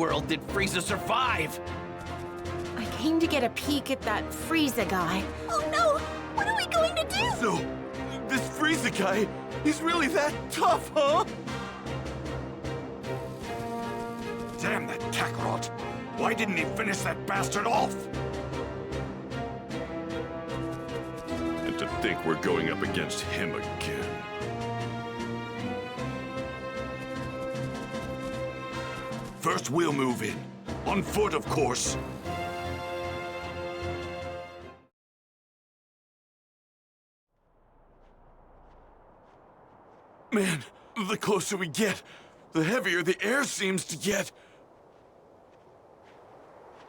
world did Frieza survive? I came to get a peek at that Frieza guy. Oh no! What are we going to do? So, this Frieza guy, he's really that tough, huh? Damn that Kakarot! Why didn't he finish that bastard off? And to think we're going up against him again. First we'll move in. On foot, of course. Man, the closer we get, the heavier the air seems to get.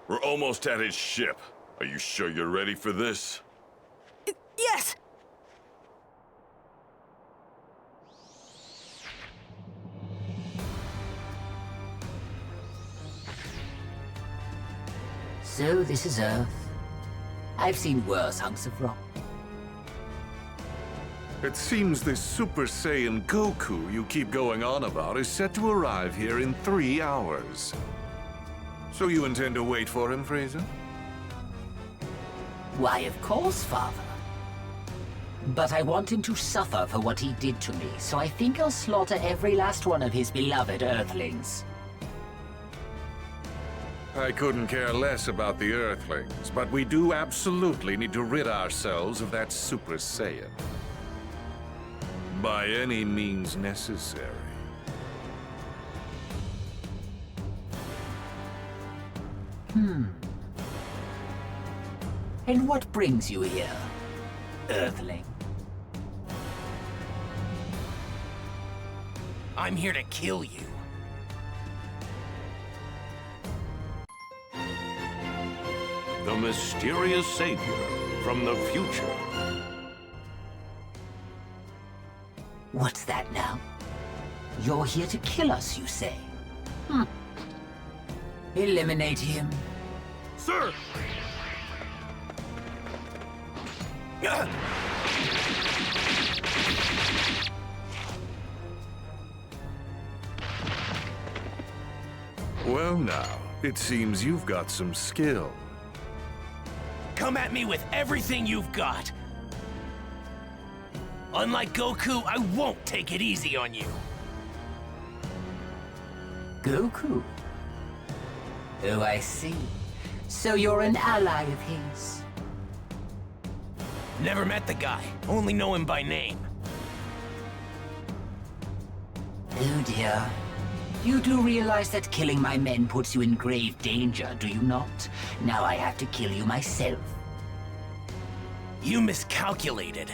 We're almost at his ship. Are you sure you're ready for this? Yes! So this is Earth. I've seen worse hunks of rock. It seems this Super Saiyan Goku you keep going on about is set to arrive here in 3 hours. So you intend to wait for him, Frieza? Why, of course, Father. But I want him to suffer for what he did to me, so I think I'll slaughter every last one of his beloved Earthlings. I couldn't care less about the Earthlings, but we do absolutely need to rid ourselves of that Super Saiyan. By any means necessary. And what brings you here, Earthling? I'm here to kill you. The mysterious savior from the future. What's that now? You're here to kill us, you say? Eliminate him. Sir! Well now, it seems you've got some skill. Come at me with everything you've got. Unlike Goku, I won't take it easy on you. Goku? Oh, I see. So you're an ally of his. Never met the guy, only know him by name. Oh dear. You do realize that killing my men puts you in grave danger, do you not? Now I have to kill you myself. You miscalculated.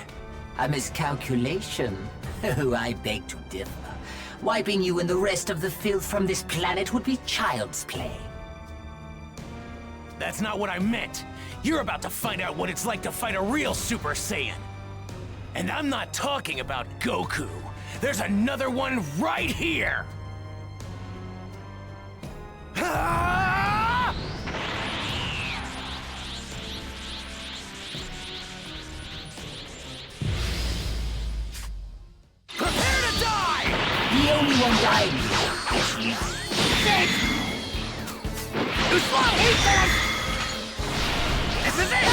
A miscalculation? Oh, I beg to differ. Wiping you and the rest of the filth from this planet would be child's play. That's not what I meant. You're about to find out what it's like to fight a real Super Saiyan. And I'm not talking about Goku. There's another one right here! Ah! Prepare to die! The only one dying here. Too slow! This is it!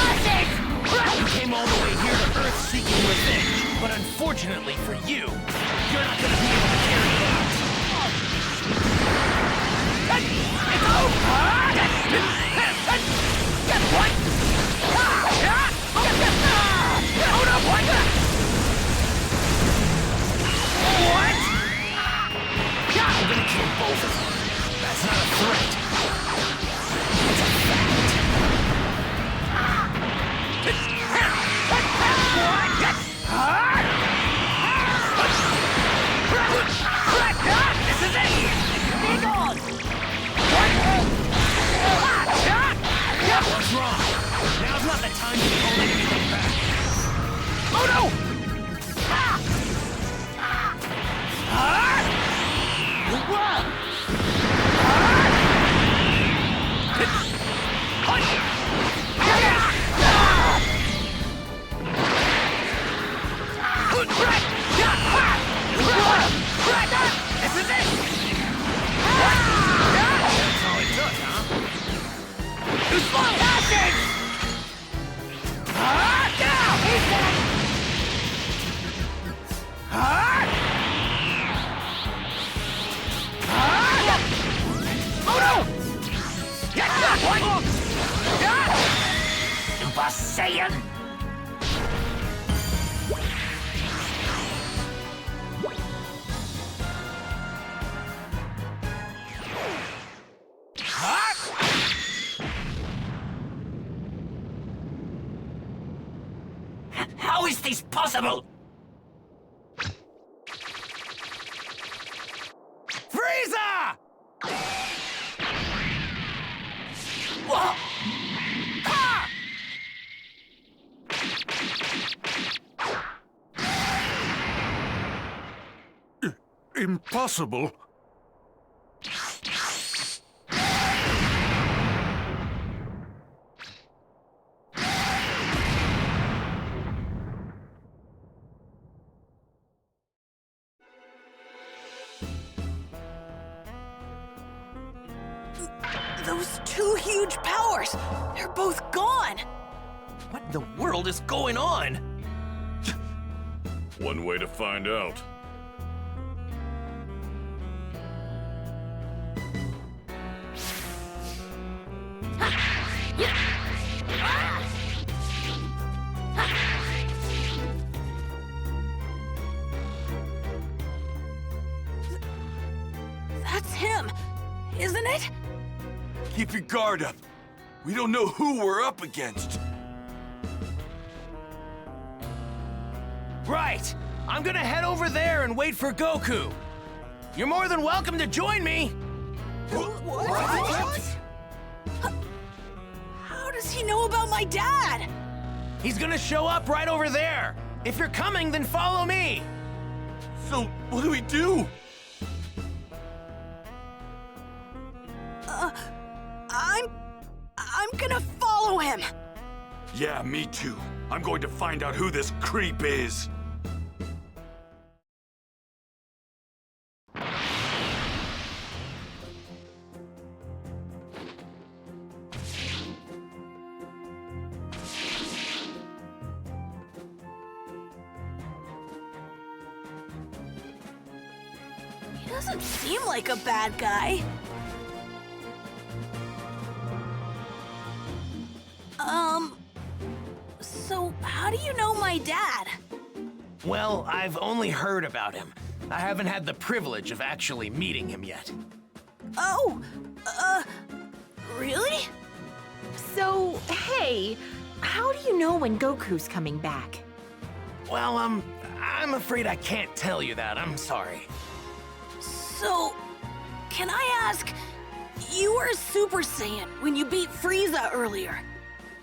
You came all the way here to Earth seeking revenge, but unfortunately for you, you're not gonna be able to carry it out. It's over! Get what? Hold up, what? What? I'm gonna kill both of you. That's not a threat. It's a fact. What? Super Saiyan! How is this possible? Frieza! What? Ha! Impossible. Those two huge powers, they're both gone. What in the world is going on? One way to find out. That's him, isn't it? Keep your guard up. We don't know who we're up against. Right! I'm gonna head over there and wait for Goku. You're more than welcome to join me. What? How does he know about my dad? He's gonna show up right over there. If you're coming, then follow me. So, what do we do? I'm gonna follow him. Yeah, me too. I'm going to find out who this creep is. He doesn't seem like a bad guy. So how do you know my dad? Well, I've only heard about him. I haven't had the privilege of actually meeting him yet. Oh, really? So, hey, how do you know when Goku's coming back? Well, I'm afraid I can't tell you that. I'm sorry. So, can I ask, you were a Super Saiyan when you beat Frieza earlier,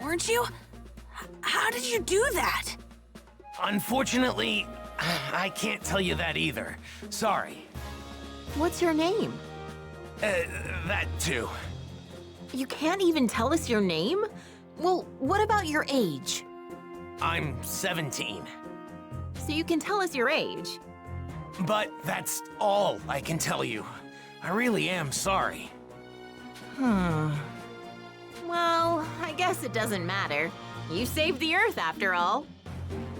weren't you? How did you do that? Unfortunately, I can't tell you that either. Sorry. What's your name? That too. You can't even tell us your name? Well, what about your age? I'm 17. So you can tell us your age. But that's all I can tell you. I really am sorry. Well, I guess it doesn't matter. You saved the Earth after all.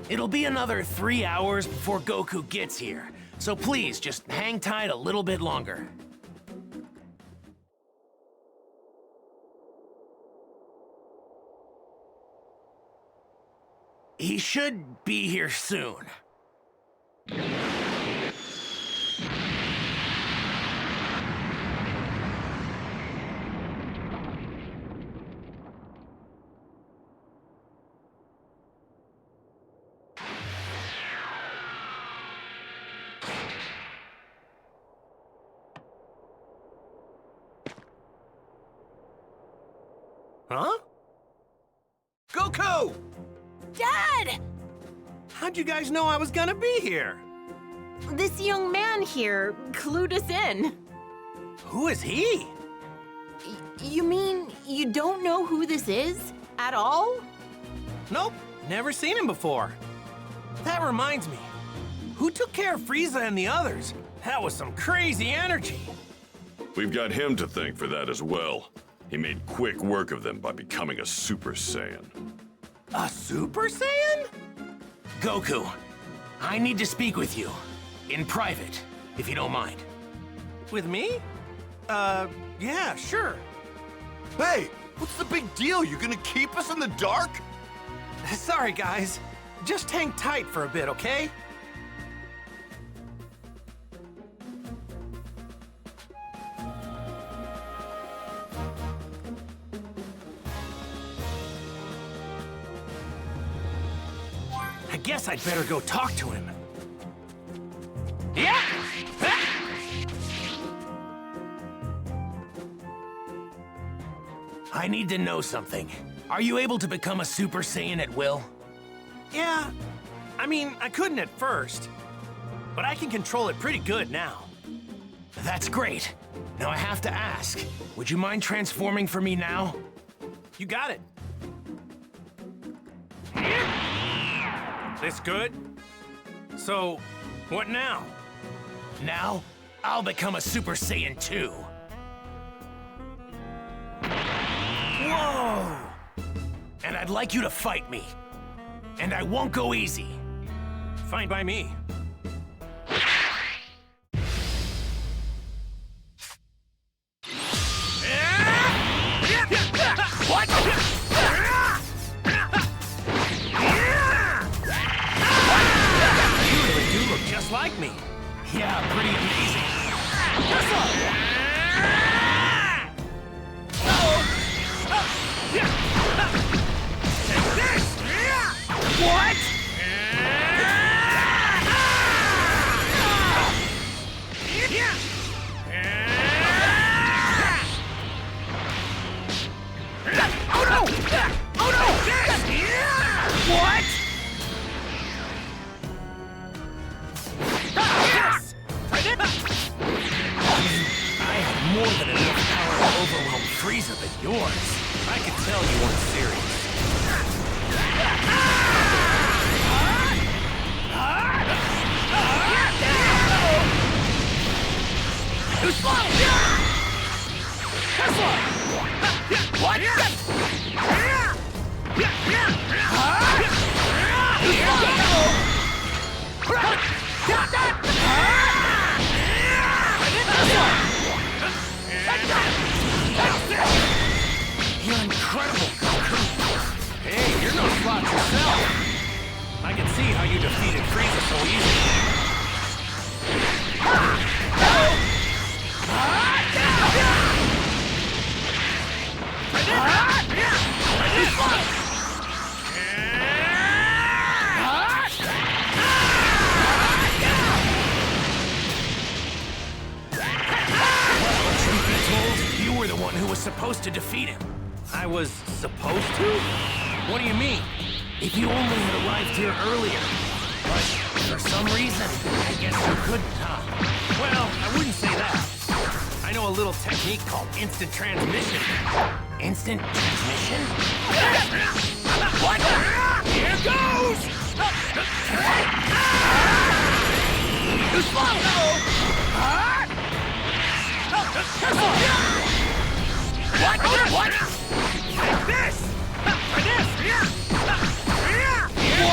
It'll be another 3 hours before Goku gets here. So please, just hang tight a little bit longer. He should be here soon. Huh? Goku! Dad! How'd you guys know I was gonna be here? This young man here clued us in. Who is he? You mean you don't know who this is? At all? Nope, never seen him before. That reminds me. Who took care of Frieza and the others? That was some crazy energy. We've got him to thank for that as well. He made quick work of them by becoming a Super Saiyan. A Super Saiyan? Goku, I need to speak with you. In private, if you don't mind. With me? Yeah, sure. Hey, what's the big deal? You gonna keep us in the dark? Sorry, guys. Just hang tight for a bit, okay? I guess I'd better go talk to him. Yeah! I need to know something. Are you able to become a Super Saiyan at will? Yeah. I mean, I couldn't at first. But I can control it pretty good now. That's great. Now I have to ask, would you mind transforming for me now? You got it. This good? So, what now? Now, I'll become a Super Saiyan 2. Whoa! And I'd like you to fight me. And I won't go easy. Fine by me. What? You really do look just like me. Yeah, pretty amazing. Take this! What? Oh no! Oh no! What? I have more than enough power to overwhelm Frieza than yours. I can tell you weren't serious. Too slow! Too slow! What? You're incredible, Goku. Hey, you're no slouch yourself. I can see how you defeated Frieza so easily. You were the one who was supposed to defeat him. I was supposed to? What do you mean? If you only had arrived here earlier. But for some reason, I guess you couldn't, huh? Well, I wouldn't say that. I know a little technique called instant transmission. Instant transmission? What? Here goes! Too slow! What? What? Like this! For this!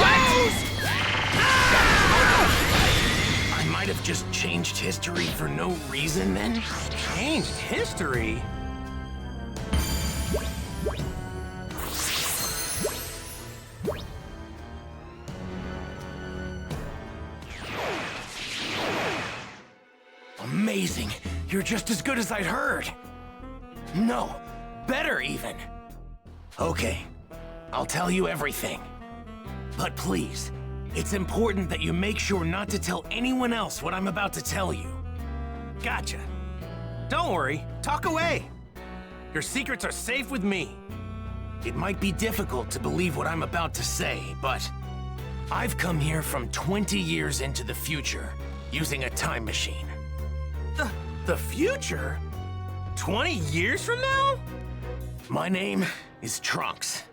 What? I might have just changed history for no reason then? Changed history? Amazing! You're just as good as I'd heard! No, better even! Okay, I'll tell you everything. But please, it's important that you make sure not to tell anyone else what I'm about to tell you. Gotcha. Don't worry, talk away. Your secrets are safe with me. It might be difficult to believe what I'm about to say, but I've come here from 20 years into the future, using a time machine. The future? 20 years from now? My name is Trunks.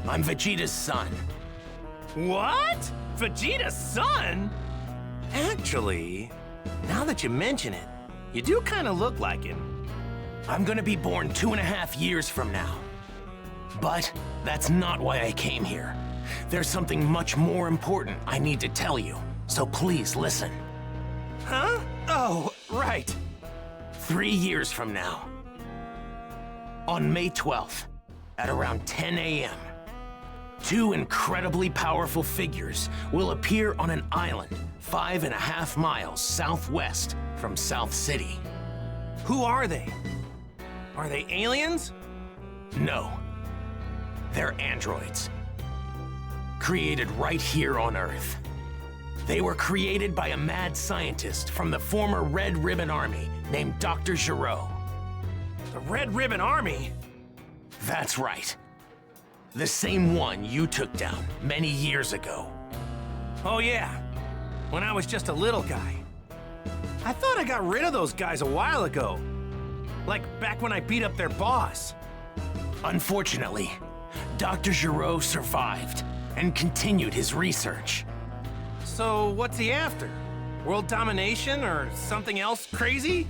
I'm Vegeta's son. What? Vegeta's son? Actually, now that you mention it, you do kind of look like him. I'm gonna be born 2.5 years from now. But that's not why I came here. There's something much more important I need to tell you, so please listen. Huh? Oh, right. 3 years from now. On May 12th, at around 10 a.m., 2 incredibly powerful figures will appear on an island 5.5 miles southwest from South City. Who are they? Are they aliens? No. They're androids. Created right here on Earth. They were created by a mad scientist from the former Red Ribbon Army named Dr. Giraud. The Red Ribbon Army? That's right. The same one you took down many years ago. Oh yeah, when I was just a little guy. I thought I got rid of those guys a while ago. Like back when I beat up their boss. Unfortunately, Dr. Giraud survived and continued his research. So what's he after? World domination or something else crazy?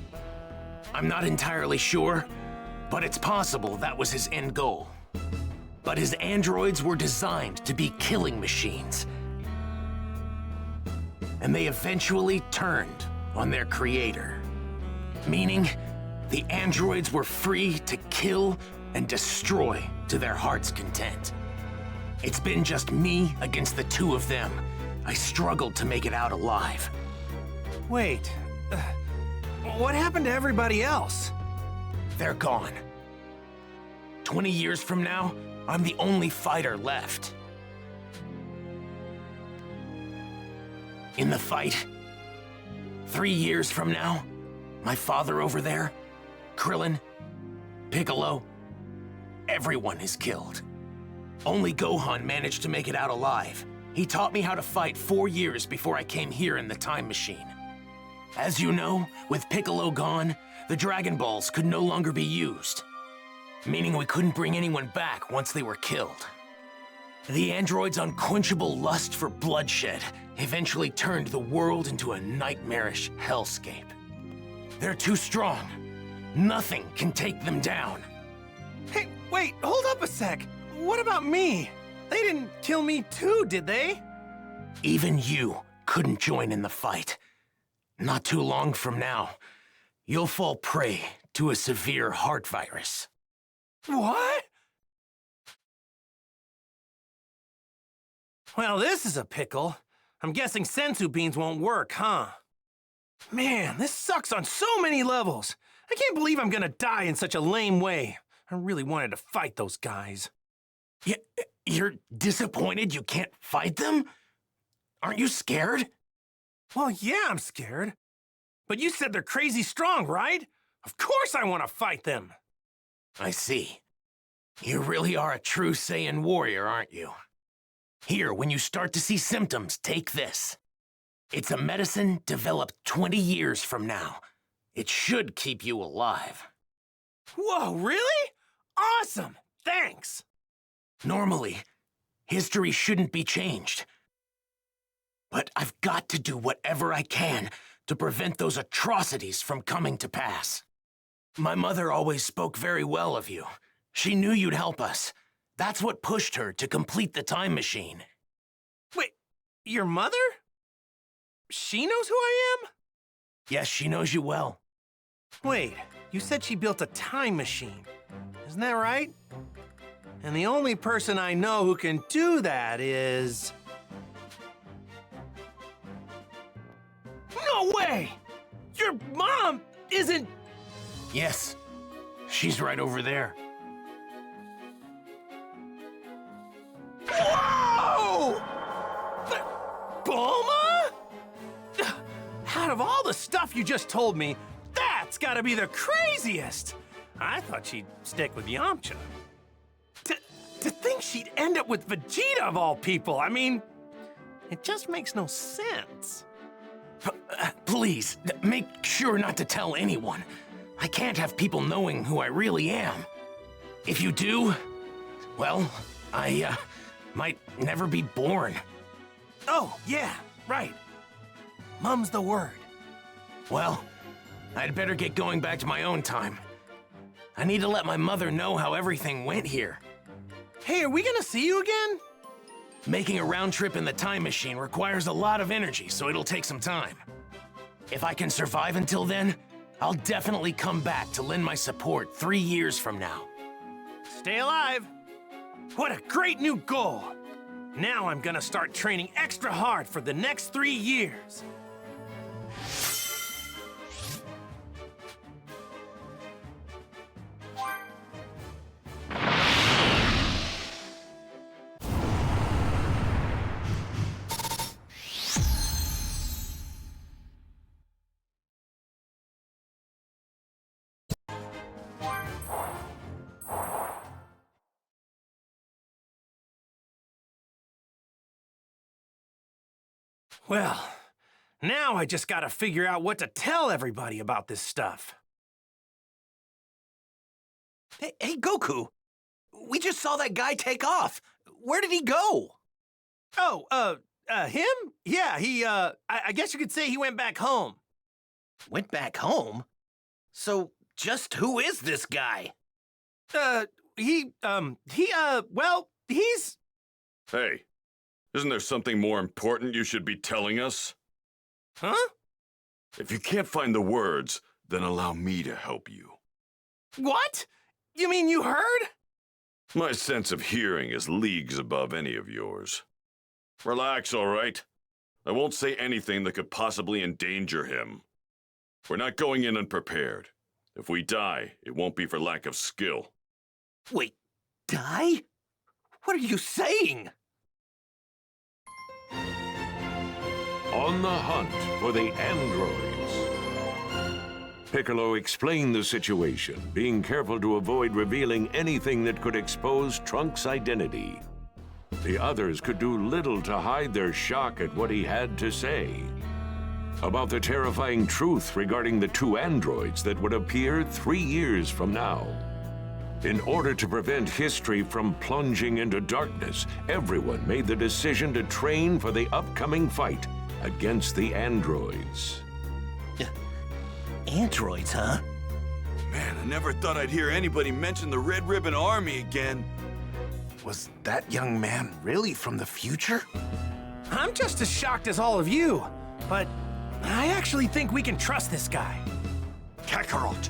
I'm not entirely sure, but it's possible that was his end goal. But his androids were designed to be killing machines. And they eventually turned on their creator. Meaning, the androids were free to kill and destroy to their heart's content. It's been just me against the 2 of them. I struggled to make it out alive. Wait, what happened to everybody else? They're gone. 20 years from now, I'm the only fighter left. In the fight, 3 years from now, my father over there, Krillin, Piccolo, everyone is killed. Only Gohan managed to make it out alive. He taught me how to fight 4 years before I came here in the time machine. As you know, with Piccolo gone, the Dragon Balls could no longer be used, meaning we couldn't bring anyone back once they were killed. The android's unquenchable lust for bloodshed eventually turned the world into a nightmarish hellscape. They're too strong. Nothing can take them down. Hey, wait, hold up a sec. What about me? They didn't kill me too, did they? Even you couldn't join in the fight. Not too long from now, you'll fall prey to a severe heart virus. What? Well, this is a pickle. I'm guessing senzu beans won't work, huh? Man, this sucks on so many levels. I can't believe I'm gonna die in such a lame way. I really wanted to fight those guys. You're disappointed you can't fight them? Aren't you scared? Well, yeah, I'm scared. But you said they're crazy strong, right? Of course I want to fight them. I see. You really are a true Saiyan warrior, aren't you? Here, when you start to see symptoms, take this. It's a medicine developed 20 years from now. It should keep you alive. Whoa, really? Awesome! Thanks! Normally, history shouldn't be changed. But I've got to do whatever I can to prevent those atrocities from coming to pass. My mother always spoke very well of you. She knew you'd help us. That's what pushed her to complete the time machine. Wait, your mother? She knows who I am? Yes, she knows you well. Wait, you said she built a time machine. Isn't that right? And the only person I know who can do that is... No way! Your mom isn't... Yes, she's right over there. Whoa! Bulma? Out of all the stuff you just told me, that's gotta be the craziest! I thought she'd stick with Yamcha. To think she'd end up with Vegeta of all people, I mean, it just makes no sense. Please, make sure not to tell anyone. I can't have people knowing who I really am. If you do, well, I, might never be born. Oh, yeah, right. Mum's the word. Well, I'd better get going back to my own time. I need to let my mother know how everything went here. Hey, are we gonna see you again? Making a round trip in the time machine requires a lot of energy, so it'll take some time. If I can survive until then, I'll definitely come back to lend my support 3 years from now. Stay alive. What a great new goal. Now I'm gonna start training extra hard for the next 3 years. Well, now I just gotta figure out what to tell everybody about this stuff. Hey, Goku. We just saw that guy take off. Where did he go? Oh, him? Yeah, I guess you could say he went back home. Went back home? So, just who is this guy? Well, he's... Hey, isn't there something more important you should be telling us? Huh? If you can't find the words, then allow me to help you. What? You mean you heard? My sense of hearing is leagues above any of yours. Relax, all right? I won't say anything that could possibly endanger him. We're not going in unprepared. If we die, it won't be for lack of skill. Wait, die? What are you saying? On the hunt for the androids. Piccolo explained the situation, being careful to avoid revealing anything that could expose Trunks' identity. The others could do little to hide their shock at what he had to say about the terrifying truth regarding the 2 androids that would appear 3 years from now. In order to prevent history from plunging into darkness, everyone made the decision to train for the upcoming fight against the androids. Androids, huh? Man, I never thought I'd hear anybody mention the Red Ribbon Army again. Was that young man really from the future? I'm just as shocked as all of you, but I actually think we can trust this guy. Kakarot!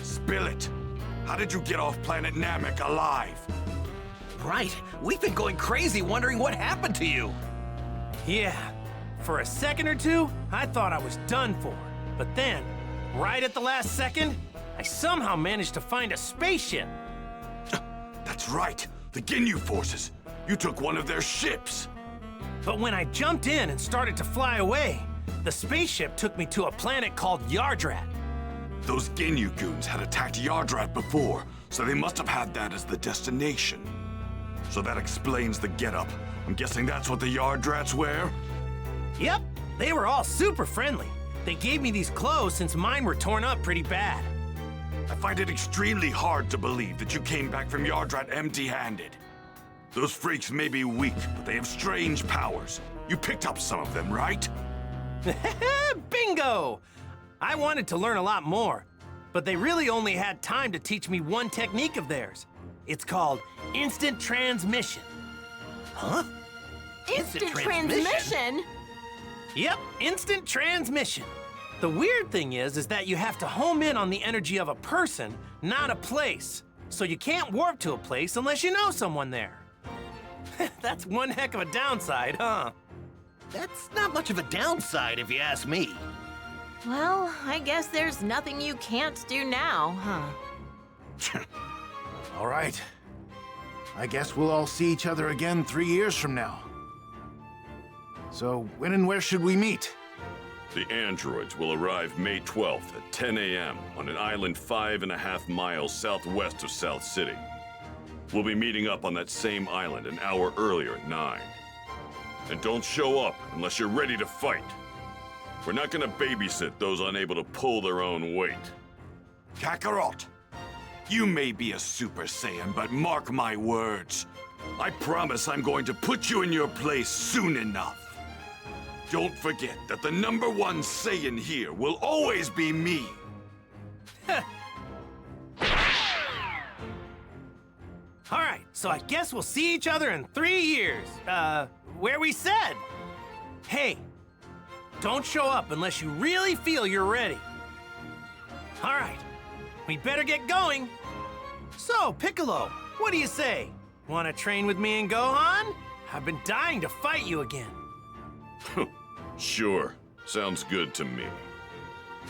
Spill it! How did you get off planet Namek alive? Right. We've been going crazy wondering what happened to you. Yeah, for a second or two, I thought I was done for. But then, right at the last second, I somehow managed to find a spaceship. That's right, the Ginyu forces. You took one of their ships. But when I jumped in and started to fly away, the spaceship took me to a planet called Yardrat. Those Ginyu goons had attacked Yardrat before, so they must have had that as the destination. So that explains the getup. I'm guessing that's what the Yardrats wear? Yep, they were all super friendly. They gave me these clothes since mine were torn up pretty bad. I find it extremely hard to believe that you came back from Yardrat empty-handed. Those freaks may be weak, but they have strange powers. You picked up some of them, right? Bingo! I wanted to learn a lot more, but they really only had time to teach me one technique of theirs. It's called instant transmission. Huh? Instant transmission? Yep, instant transmission. The weird thing is that you have to home in on the energy of a person, not a place. So you can't warp to a place unless you know someone there. That's one heck of a downside, huh? That's not much of a downside if you ask me. Well, I guess there's nothing you can't do now, huh? All right. I guess we'll all see each other again 3 years from now. So, when and where should we meet? The androids will arrive May 12th at 10 a.m. on an island 5.5 miles southwest of South City. We'll be meeting up on that same island an hour earlier at 9. And don't show up unless you're ready to fight. We're not gonna babysit those unable to pull their own weight. Kakarot, you may be a Super Saiyan, but mark my words. I promise I'm going to put you in your place soon enough. Don't forget that the #1 Saiyan here will always be me. All right, so I guess we'll see each other in 3 years. Where we said. Hey, don't show up unless you really feel you're ready. All right, we better get going. So, Piccolo, what do you say? Want to train with me and Gohan? I've been dying to fight you again. Sure. Sounds good to me.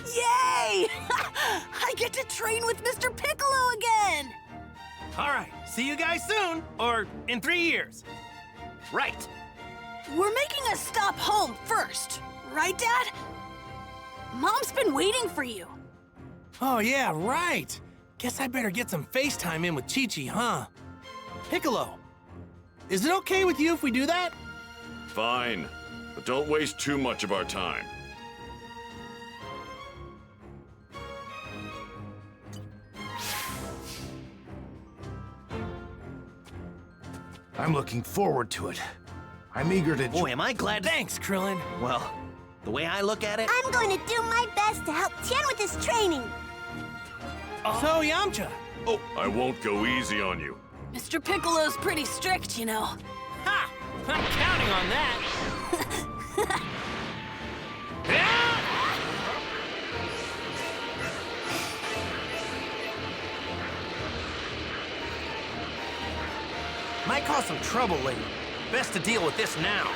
Yay! I get to train with Mr. Piccolo again! All right, see you guys soon, or in 3 years. Right. We're making a stop home first, right, Dad? Mom's been waiting for you. Oh, yeah, right. Guess I better get some FaceTime in with Chi-Chi, huh? Piccolo, is it okay with you if we do that? Fine, but don't waste too much of our time. I'm looking forward to it. I'm eager to... Boy, am I glad. Thanks, Krillin. Well, the way I look at it... I'm going to do my best to help Tien with his training. So, Yamcha. Oh, I won't go easy on you. Mr. Piccolo's pretty strict, you know. Ha! I'm counting on that. Might cause some trouble later. Best to deal with this now.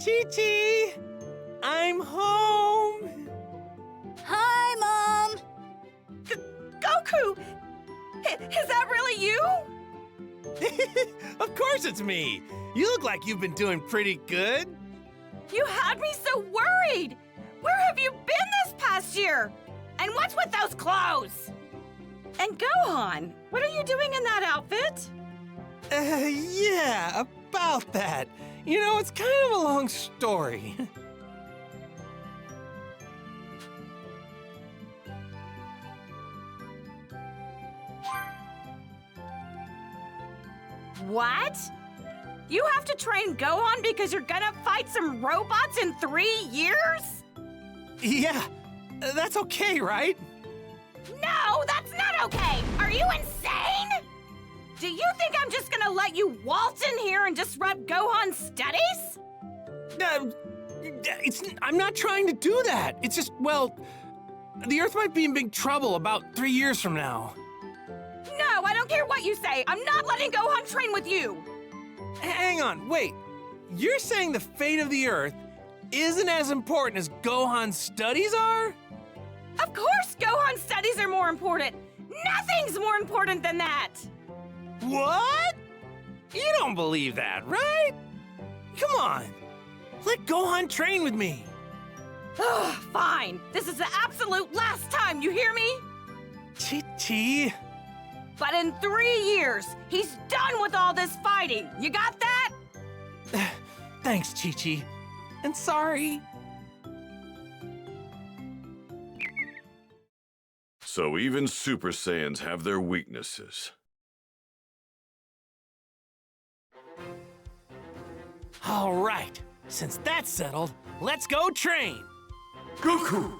Chi-Chi! I'm home! Hi, Mom! Goku! Is that really you? Of course it's me! You look like you've been doing pretty good. You had me so worried! Where have you been this past year? And what's with those clothes? And Gohan, what are you doing in that outfit? Yeah, about that. You know, it's kind of a long story. What? You have to train Gohan because you're gonna fight some robots in 3 years? Yeah, that's okay, right? No, that's not okay! Are you insane? Do you think I'm just gonna let you waltz in here and disrupt Gohan's studies? I'm not trying to do that. It's just, well, the Earth might be in big trouble about 3 years from now. No, I don't care what you say. I'm not letting Gohan train with you. Hang on, wait. You're saying the fate of the Earth isn't as important as Gohan's studies are? Of course Gohan's studies are more important. Nothing's more important than that. What? You don't believe that, right? Come on. Let Gohan train with me. Ugh, fine. This is the absolute last time, you hear me? Chi-Chi. But in 3 years, he's done with all this fighting. You got that? Thanks, Chi-Chi. And sorry. So even Super Saiyans have their weaknesses. All right. Since that's settled, let's go train. Goku!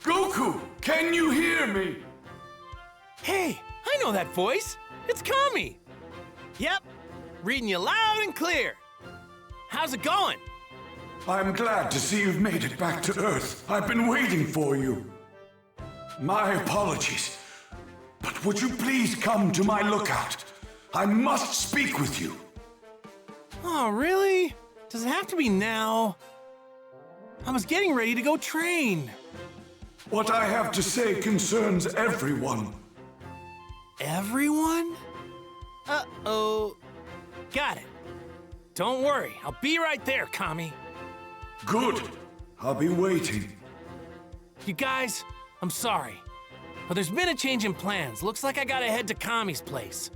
Goku! Can you hear me? Hey, I know that voice. It's Kami. Yep, reading you loud and clear. How's it going? I'm glad to see you've made it back to Earth. I've been waiting for you. My apologies, but would you please come to my lookout? I must speak with you. Oh, really? Does it have to be now? I was getting ready to go train. What I have to say concerns everyone. Everyone? Uh-oh. Got it. Don't worry, I'll be right there, Kami. Good. I'll be waiting. You guys, I'm sorry, but there's been a change in plans. Looks like I gotta head to Kami's place.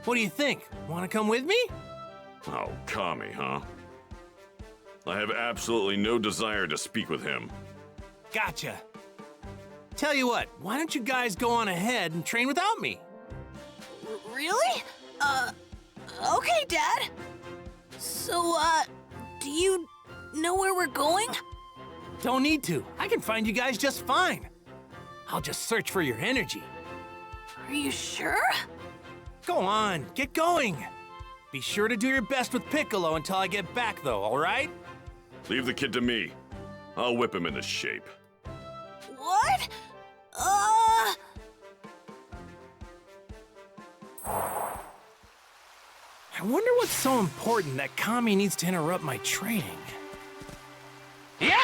What do you think? Wanna come with me? Oh, Kami, huh? I have absolutely no desire to speak with him. Gotcha. Tell you what, why don't you guys go on ahead and train without me? Really? Okay, Dad. So, do you know where we're going? Don't need to. I can find you guys just fine. I'll just search for your energy. Are you sure? Go on, get going. Be sure to do your best with Piccolo until I get back, though, all right? Leave the kid to me. I'll whip him into shape. What? I wonder what's so important that Kami needs to interrupt my training. Yeah!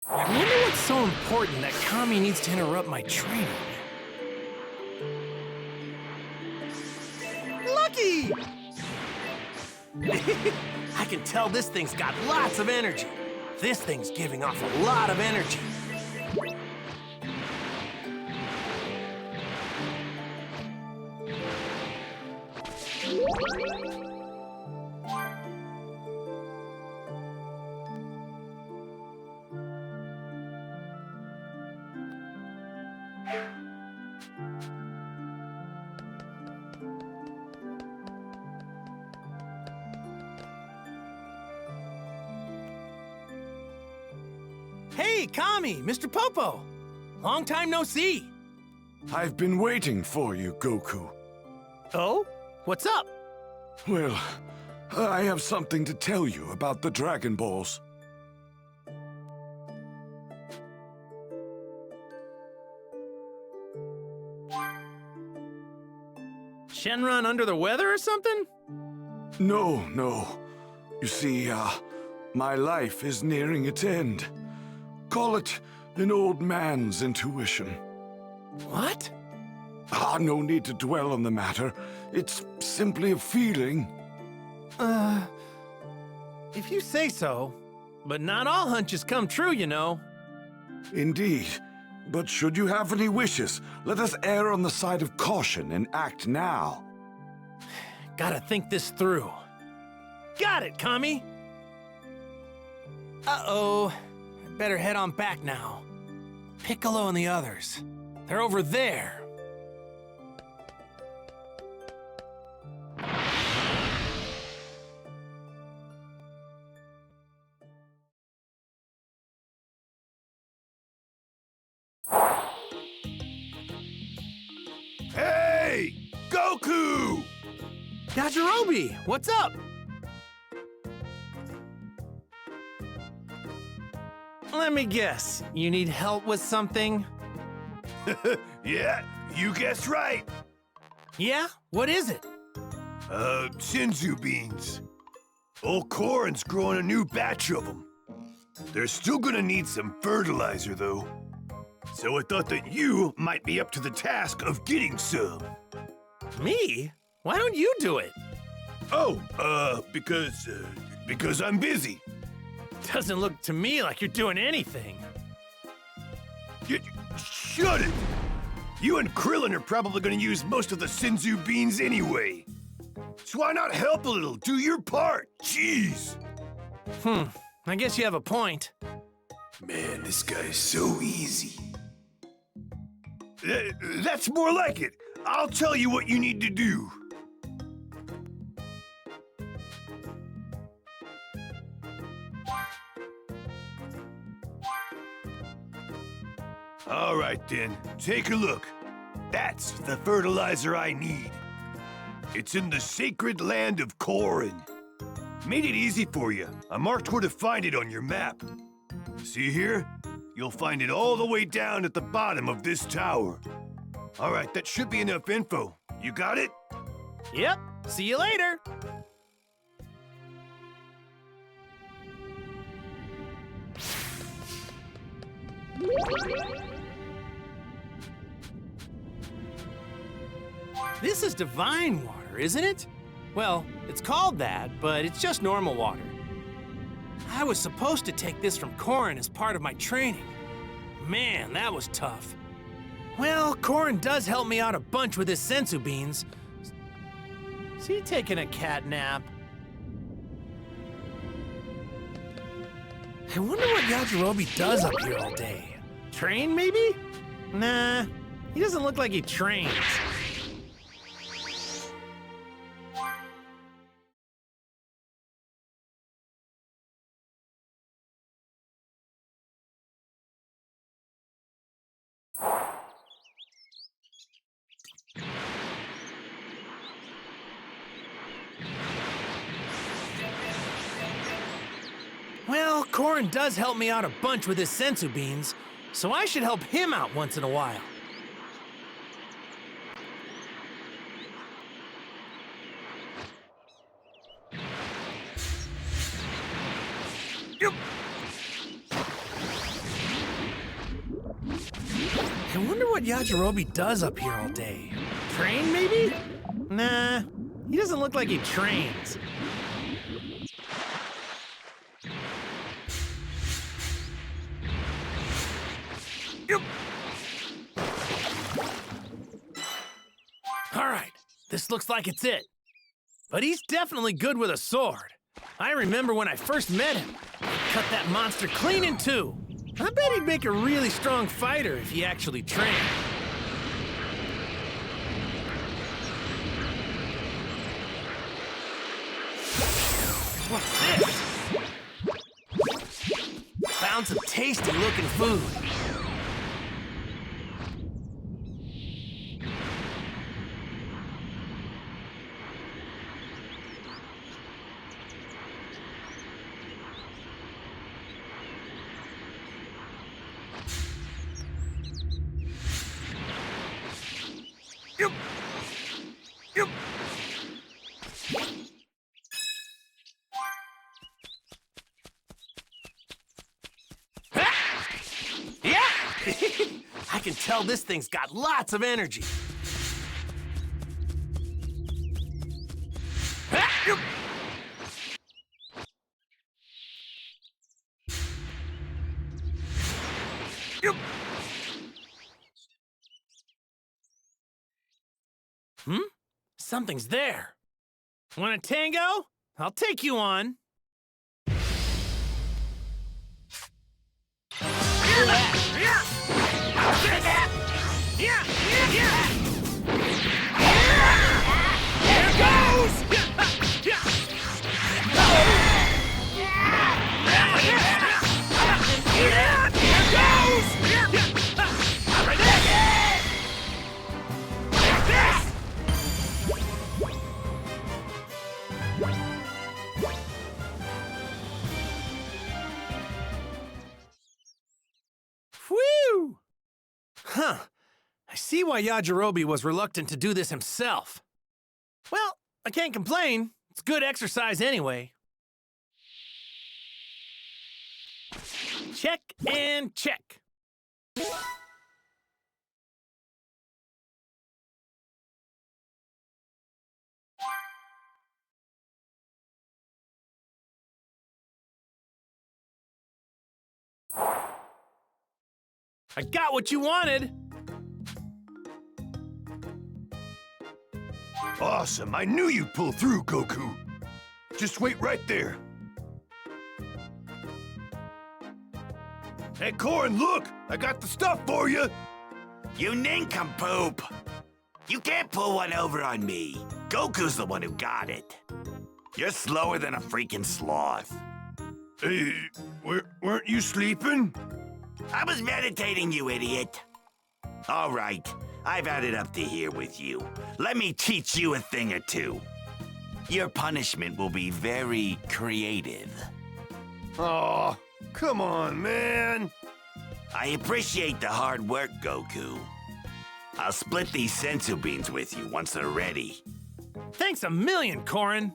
I wonder what's so important that Kami needs to interrupt my training. Lucky! I can tell this thing's got lots of energy. This thing's giving off a lot of energy. Hey, Kami, Mr. Popo. Long time no see. I've been waiting for you, Goku. Oh? What's up? Well, I have something to tell you about the Dragon Balls. Shenron under the weather or something? No. You see, my life is nearing its end. Call it an old man's intuition. What? No need to dwell on the matter. It's simply a feeling. If you say so. But not all hunches come true, you know. Indeed. But should you have any wishes, let us err on the side of caution and act now. Gotta think this through. Got it, Kami! Uh-oh. I better head on back now. Piccolo and the others. They're over there. Hey! Goku! Yajirobe, what's up? Let me guess, you need help with something? Yeah, you guessed right. Yeah? What is it? Senzu beans. Old Korin's growing a new batch of them. They're still gonna need some fertilizer, though. So I thought that you might be up to the task of getting some. Me? Why don't you do it? Oh, because I'm busy. Doesn't look to me like you're doing anything. Shut it! You and Krillin are probably gonna use most of the Senzu beans anyway. So why not help a little? Do your part. Jeez. I guess you have a point. Man, this guy's so easy. That's more like it. I'll tell you what you need to do. All right, then. Take a look. That's the fertilizer I need. It's in the sacred land of Korin. Made it easy for you. I marked where to find it on your map. See here? You'll find it all the way down at the bottom of this tower. All right, that should be enough info. You got it? Yep, see you later. This is divine water, isn't it? Well, it's called that, but it's just normal water. I was supposed to take this from Korin as part of my training. Man, that was tough. Well, Korin does help me out a bunch with his sensu beans. Is he taking a cat nap? I wonder what Yajirobe does up here all day. Train, maybe? Nah, he doesn't look like he trains. Well, Korin does help me out a bunch with his sensu beans, so I should help him out once in a while. Yep. I wonder what Yajirobe does up here all day. Train, maybe? Nah, he doesn't look like he trains. Yep. All right, this looks like it's it. But he's definitely good with a sword. I remember when I first met him. Cut that monster clean in two. I bet he'd make a really strong fighter if he actually trained. What's this? Found some tasty-looking food. Yep. Yep. Yeah! I can tell this thing's got lots of energy. Yep. Yep. Hmm? Something's there. Want a tango? I'll take you on. Here goes! Whew! Huh. I see why Yajirobe was reluctant to do this himself. Well, I can't complain. It's good exercise anyway. Check and check. I got what you wanted. Awesome. I knew you'd pull through, Goku. Just wait right there. Hey, Korin, look! I got the stuff for you! You nincompoop! You can't pull one over on me. Goku's the one who got it. You're slower than a freaking sloth. Hey, weren't you sleeping? I was meditating, you idiot. All right, I've had it up to here with you. Let me teach you a thing or two. Your punishment will be very creative. Aw, come on, man. I appreciate the hard work, Goku. I'll split these senzu beans with you once they're ready. Thanks a million, Korin.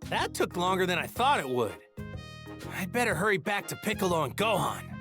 That took longer than I thought it would. I'd better hurry back to Piccolo and Gohan.